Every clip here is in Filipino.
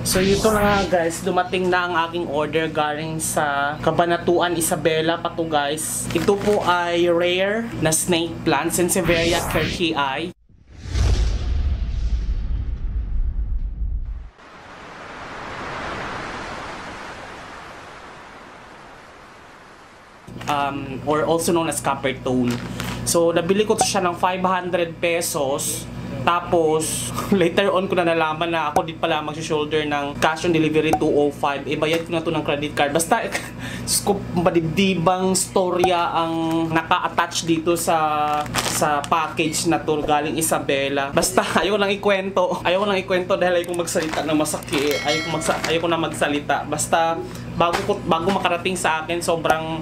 So ito na nga guys, dumating na ang aking order galing sa Cabanatuan Isabela pa to guys. Ito po ay rare na snake plant, Sansevieria kirkii. Or also known as coppertone. So nabili ko siya ng 500 pesos. Tapos, later on ko na nalaman na ako din pala mag-shoulder ng cash on delivery 205. Bayad ko na to ng credit card. Basta, scoop madibdibang storya ang naka-attach dito sa package na to galing Isabela. Basta, ayaw lang ikwento. Ayaw lang ikwento dahil ayaw kong magsalita ng masakit. Ayaw ko na magsalita. Basta, bago makarating sa akin, sobrang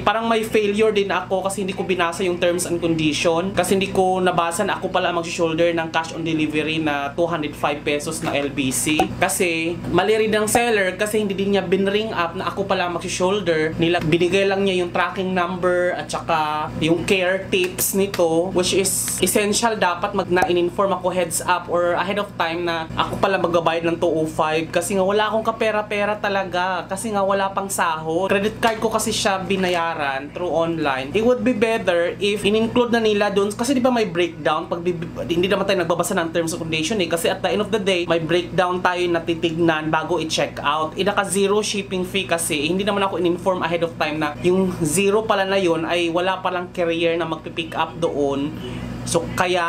parang may failure din ako kasi hindi ko binasa yung terms and condition. Kasi hindi ko nabasa na ako pala mag-shoulder ng cash on delivery na 205 pesos na LBC. Kasi mali rin ng seller kasi hindi din niya binring up na ako pala mag-shoulder. Binigay lang niya yung tracking number at saka yung care tips nito, which is essential dapat na-inform ako heads up or ahead of time na ako pala magbabayad ng 205 kasi nga wala akong kapera-pera talaga kasi nga wala pang sahod. Credit card ko kasi siya binayaran through online. It would be better if in-include na nila doon kasi di ba may breakdown pag hindi naman tayo nagbabasa ng terms and condition kasi at the end of the day may breakdown tayo na titignan bago i-check out. Naka zero shipping fee kasi hindi naman ako in-inform ahead of time na yung zero pala na yun ay wala palang carrier na magpipick up doon. So, kaya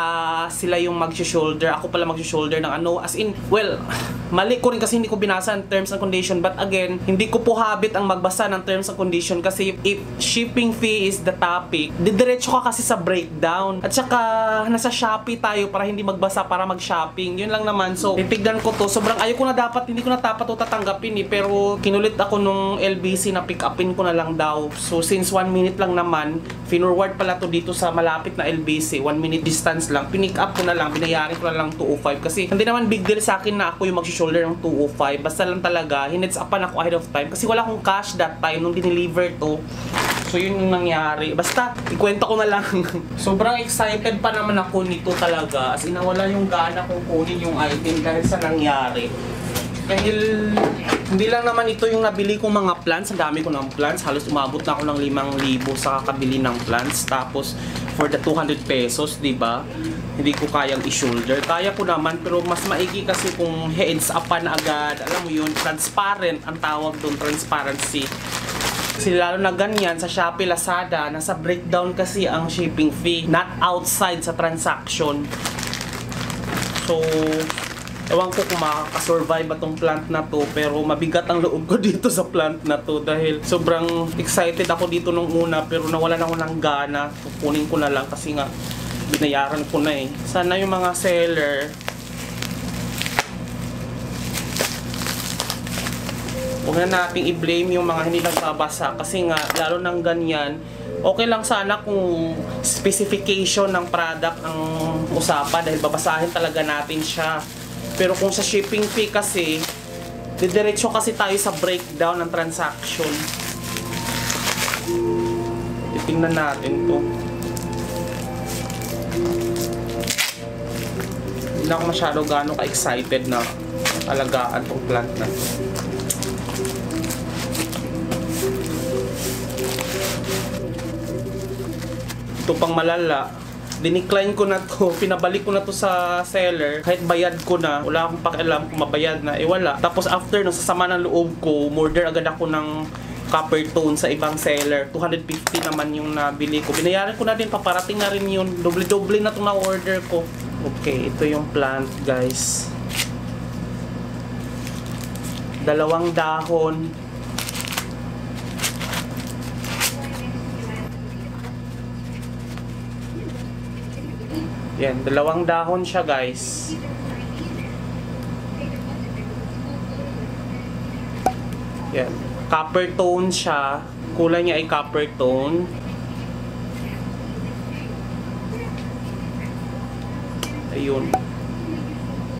sila yung mag-shoulder. Ako pala mag-shoulder ng ano. As in, well, mali ko rin kasi hindi ko binasa ang terms and condition. But again, hindi ko po habit ang magbasa ng terms and condition kasi if shipping fee is the topic, didiretso ka kasi sa breakdown. At saka, nasa Shopee tayo para hindi magbasa para mag-shopping. Yun lang naman. So, titignan ko to. Sobrang ayaw ko na dapat, hindi ko na dapat to tatanggapin pero kinulit ako nung LBC na pick upin ko na lang daw. So, since 1 minute lang naman, finorward pala to dito sa malapit na LBC. 1 minute distance lang, pinick up ko na lang, binayarin ko na lang 205 kasi hindi naman big deal sa akin na ako yung mag-shoulder ng 205. Basta lang talaga, hinets upan ako ahead of time kasi wala akong cash that time nung dineliver to. So yun yung nangyari. Basta, ikwento ko na lang. Sobrang excited pa naman ako nito talaga. As in, wala yung gana kong kunin yung item dahil sa nangyari. Dahil hindi lang naman ito yung nabili kong mga plants. Ang dami ko ng plants. Halos umabot na ako ng 5,000 sa kakabili ng plants. Tapos for the 200 pesos, diba? Hindi ko kayang i-shoulder. Kaya ko naman pero mas maigi kasi kung heads upan agad. Alam mo yun, transparent ang tawag doon, transparency. Kasi lalo na ganyan sa Shopee, Lazada, nasa breakdown kasi ang shipping fee, not outside sa transaction. So, ewan ko kung makakasurvive itong plant na to pero mabigat ang loob ko dito sa plant na to dahil sobrang excited ako dito nung una pero nawalan ako ng gana. Kukunin ko na lang kasi nga binayaran ko na eh. Sana yung mga seller huwag na nating i-blame yung mga hindi nagbabasa kasi nga lalo ng ganyan. Okay lang sana kung specification ng product ang usapan dahil babasahin talaga natin siya. Pero kung sa shipping fee kasi, didiretso kasi tayo sa breakdown ng transaction. Titingnan natin to. Hindi na ako masyado gano'ng ka-excited na alagaan tong plant na to. Ito pang malala. Dinicline ko na to, pinabalik ko na to sa seller, kahit bayad ko na, wala akong pakialam kung mabayad na, wala. Tapos after, nung sasama ng loob ko, order agad ako ng coppertone sa ibang seller, 250 naman yung nabili ko. Binayaran ko na din, paparating na rin yun, doble-doble na itong na-order ko. Okay, ito yung plant guys. 2 dahon. Yan, 2 dahon siya guys. Yan, copper tone siya. Kulay niya ay copper tone. Ayun.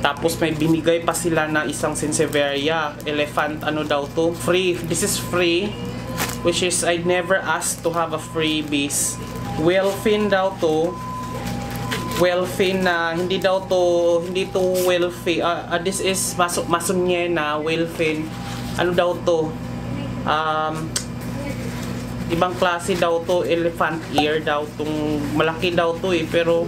Tapos may binigay pa sila na isang Sansevieria elephant, ano daw to? Free. This is free. Which is, I never asked to have a freebies. Whale fin daw to. Wellfin na hindi to Wellfin. This is Masoniana Wellfin. Ano daw to? Ibang klase daw to, elephant ear daw tong, malaki daw to pero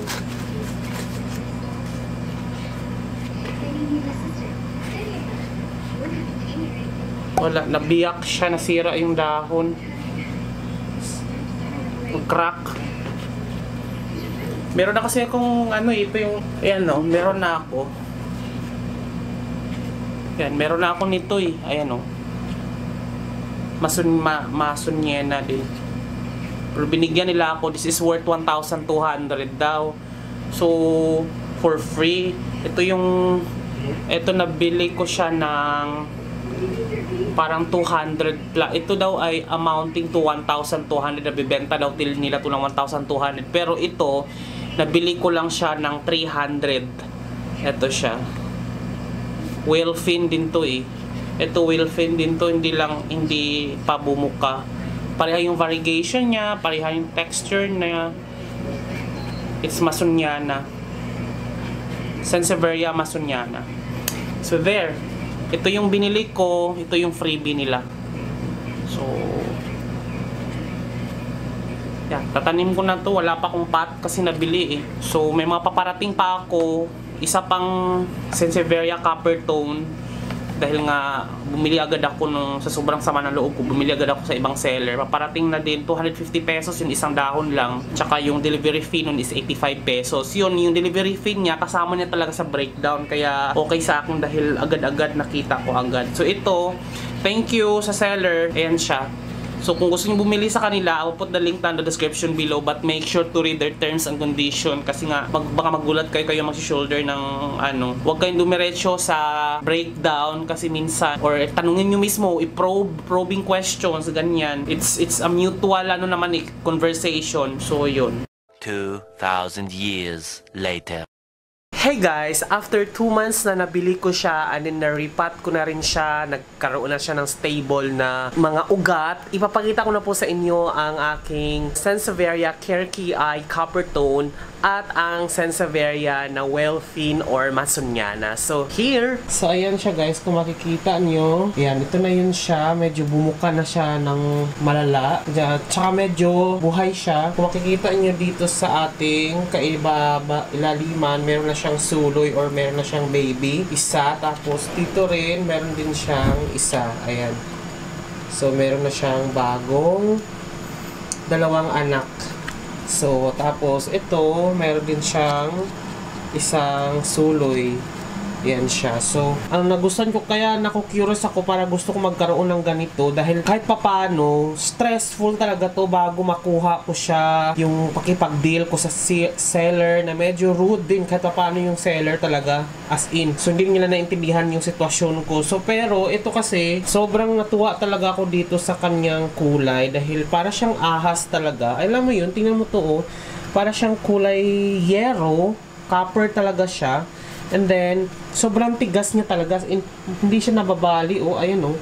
wala, nabiyak siya, nasira yung dahon, crack. Meron na kasi akong ito yung, ayan o, meron na ako. Ayan, meron na ako nito ayan o. Masoniana din. Pero binigyan nila ako, this is worth 1,200 daw. So, for free. Ito nabili ko siya ng parang 200 plus. Ito daw ay amounting to 1,200. Nabibenta daw nila ito ng 1,200. Pero ito, nabili ko lang siya ng 300. Ito siya. Wellfin din to Ito Wellfin din to, hindi pa bumuka. Pareha yung variegation niya, pareha yung texture niya. It's Masoniana. Sansevieria Masoniana. So there. Ito yung binili ko, ito yung freebie nila. So yan, tatanim ko na to, wala pa akong pot kasi nabili So may mga paparating pa ako, isa pang Sansevieria copper tone. Dahil nga bumili agad ako sa sobrang sama ng loob ko, bumili agad ako sa ibang seller. Paparating na din 250 pesos yung isang dahon lang. Tsaka yung delivery fee nun is 85 pesos. Yun, yung delivery fee niya kasama niya talaga sa breakdown. Kaya okay sa akin dahil agad-agad nakita ko agad. So ito, thank you sa seller. Ayan siya. So kung gusto niyo bumili sa kanila, I'll put the link down in the description below, but make sure to read their terms and condition kasi nga baka magulat kayo mag-shoulder ng Huwag kayong dumiretso sa breakdown kasi minsan or tanungin niyo mismo, probing questions ganyan. It's a mutual conversation. So yun. 2,000 years later. Hey guys, after 2 months na nabili ko siya and then na-repat ko na rin siya, nagkaroon na siya ng stable na mga ugat. Ipapakita ko na po sa inyo ang aking Sansevieria Cherokee Eye Copper Tone at ang Sansevieria na Wellfin or Masoniana. So here, so ayan siya guys, kung makikita nyo, ayan, ito na yun siya, medyo bumuka na siya ng malala, tsaka medyo buhay siya. Kung makikita nyo dito sa ating ilaliman, meron na siyang suloy or meron na siyang baby, isa, tapos dito rin, meron din siyang isa, ayan. So meron na siyang bagong 2 anak. So, tapos ito, meron din siyang isang suloy. Yan siya. So, ang nagustuhan ko, kaya naku-curious ako para gusto ko magkaroon ng ganito dahil kahit papano, stressful talaga to bago makuha ko siya. Yung pakipag-deal ko sa seller na medyo rude din kahit papano yung seller talaga, as in. So, hindi nila naintindihan yung sitwasyon ko. So, pero ito kasi, sobrang natuwa talaga ako dito sa kanyang kulay dahil para siyang ahas talaga. Alam mo yun, tingnan mo to para siyang kulay yellow, copper talaga siya. And then, sobrang tigas niya talaga. Hindi siya nababali. Ayun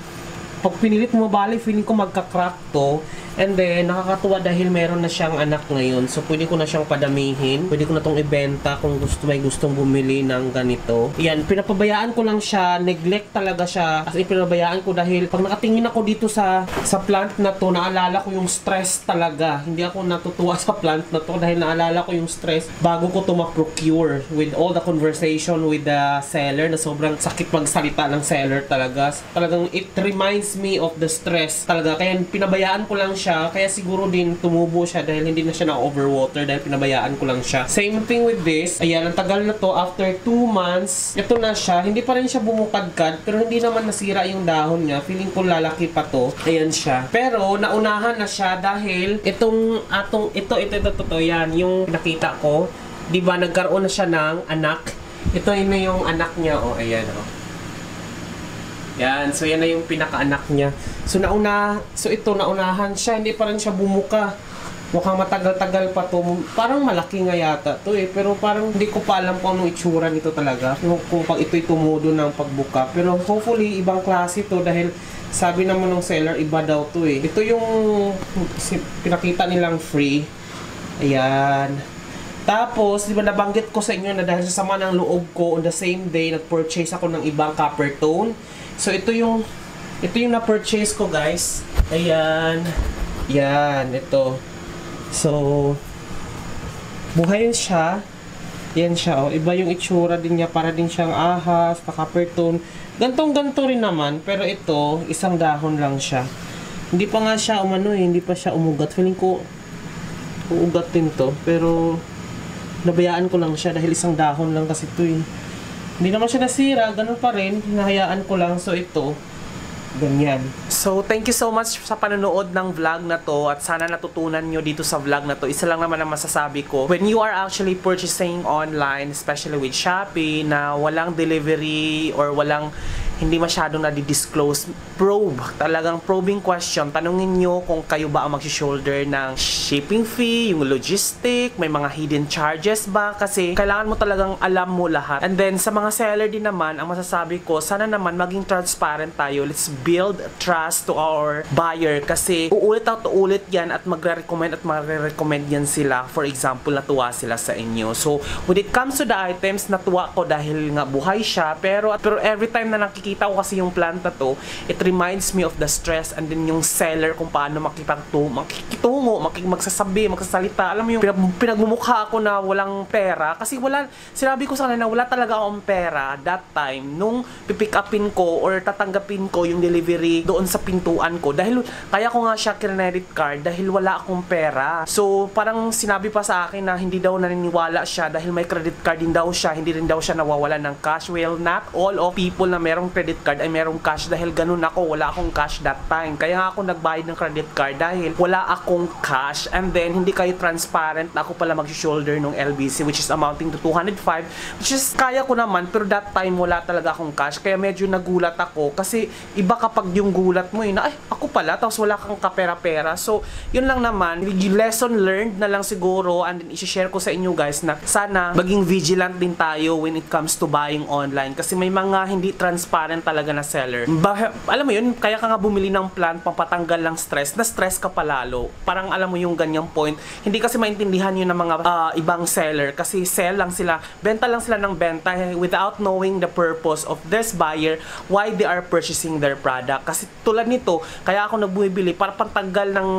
Pag pinilit mo mabali, feeling ko magka-crack to. And then, nakakatuwa dahil meron na siyang anak ngayon. So, pwede ko na siyang padamihin. Pwede ko na itong ibenta kung may gustong bumili ng ganito. Yan, pinapabayaan ko lang siya. Neglect talaga siya. As in, pinapabayaan ko dahil pag nakatingin ako dito sa plant na to, naalala ko yung stress talaga. Hindi ako natutuwa sa plant na to dahil naalala ko yung stress bago ko to ma-procure with all the conversation with the seller na sobrang sakit magsalita ng seller talaga. Talagang it reminds me of the stress talaga. Kaya pinabayaan ko lang siya. Kaya siguro din tumubo siya dahil hindi na siya na-overwater dahil pinabayaan ko lang siya. Same thing with this. Ayan, ang tagal na to. After 2 months, ito na siya. Hindi pa rin siya bumukadkad pero hindi naman nasira yung dahon niya. Feeling ko lalaki pa to. Ayan siya. Pero naunahan na siya dahil ito, yan. Yung nakita ko. Diba, nagkaroon na siya ng anak. Ito na yung anak niya. Ayan Yan, so yan na yung pinaka-anak niya. So naunahan siya, hindi pa rin siya bumuka. Mukhang matagal-tagal pa to. Parang malaki nga yata to pero parang hindi ko pa alam kung anong itsura nito talaga. Kung pag ito'y tumudo ng pagbuka. Pero hopefully ibang klase to dahil sabi naman ng seller iba daw to Ito yung pinakita nilang free. Ayan. Tapos, di ba nabanggit ko sa inyo na dahil sa sama ng loob ko, on the same day, nag-purchase ako ng ibang copper tone. So, ito yung na-purchase ko, guys. Ayan. Yan, ito. So, buhay siya. Yan siya, oh. Iba yung itsura din niya. Para din siyang ahas, na copper tone. Gantong-ganto rin naman. Pero ito, isang dahon lang siya. Hindi pa nga siya hindi pa siya umugat. Feeling ko, uugat din to. Pero, nabayaan ko lang siya dahil isang dahon lang kasi ito eh. Hindi naman siya nasira, ganun pa rin. Hinahayaan ko lang. So ito, ganyan. So thank you so much sa panonood ng vlog na to at sana natutunan nyo dito sa vlog na to. Isa lang naman ang masasabi ko. When you are actually purchasing online, especially with Shopee, na walang delivery or hindi masyadong nadi-disclose, probe. Talagang probing question. Tanungin nyo kung kayo ba ang mag-shoulder ng shipping fee, yung logistic, may mga hidden charges ba? Kasi kailangan mo talagang alam mo lahat. And then, sa mga seller din naman, ang masasabi ko, sana naman maging transparent tayo. Let's build trust to our buyer. Kasi uulit at uulit yan at magre-recommend yan sila. For example, natuwa sila sa inyo. So, when it comes to the items, natuwa ko dahil nga buhay siya. Pero every time na nakikita ko kasi yung plant na to, it reminds me of the stress and then yung seller kung paano makikitungo, magsasabi, magsasalita. Alam mo yung pinagmumukha ako na walang pera kasi sinabi ko sa kanila na wala talaga akong pera that time nung pipick upin ko or tatanggapin ko yung delivery doon sa pintuan ko dahil kaya ko nga siya credit card dahil wala akong pera. So parang sinabi pa sa akin na hindi daw naniniwala siya dahil may credit card din daw siya, hindi rin daw siya nawawala ng cash. Well, not all of people na merong credit card ay merong cash dahil ganun ako, wala akong cash that time. Kaya nga ako nagbayad ng credit card dahil wala akong cash and then hindi kayo transparent na ako pala mag-shoulder ng LBC which is amounting to 205 which is kaya ko naman pero that time wala talaga akong cash kaya medyo nagulat ako kasi iba kapag yung gulat mo na ay ako pala tapos wala kang kapera-pera. So yun lang naman, yung lesson learned na lang siguro and then i-share ko sa inyo guys na sana maging vigilant din tayo when it comes to buying online kasi may mga hindi transparent talaga na seller. Alam mo yun, kaya ka nga bumili ng plan pampatanggal ng stress, na stress ka palalo. Parang alam mo yung ganyang point. Hindi kasi maintindihan yun ng mga ibang seller kasi sell lang sila, benta lang sila ng benta without knowing the purpose of this buyer, why they are purchasing their product. Kasi tulad nito, kaya ako nagbumibili para pantanggal ng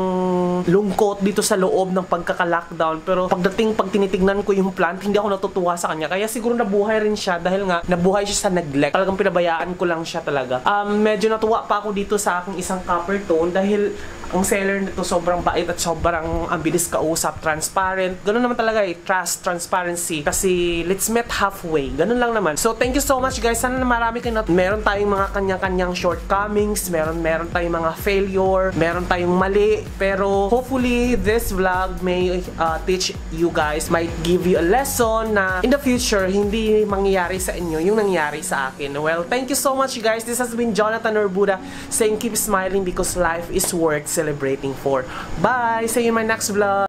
lungkot dito sa loob ng pagkaka-lockdown. Pero pag tinitignan ko yung plant, hindi ako natutuwa sa kanya. Kaya siguro nabuhay rin siya dahil nga nabuhay siya sa neglect. Talagang pinabayaan ko lang siya talaga. Medyo natuwa pa ako dito sa aking isang copper tone dahil ang seller nito sobrang bait at sobrang ang bilis kausap, transparent. Ganun naman talaga trust, transparency. Kasi let's meet halfway. Ganun lang naman. So thank you so much guys. Sana na marami kayo meron tayong mga kanya-kanyang shortcomings, meron tayong mga failure, meron tayong mali. Pero hopefully this vlog may teach you guys, might give you a lesson na in the future hindi mangyayari sa inyo yung nangyari sa akin. Well, thank you so much guys. This has been Jonathan Orbuda saying keep smiling because life is worth celebrating for. Bye! See you in my next vlog!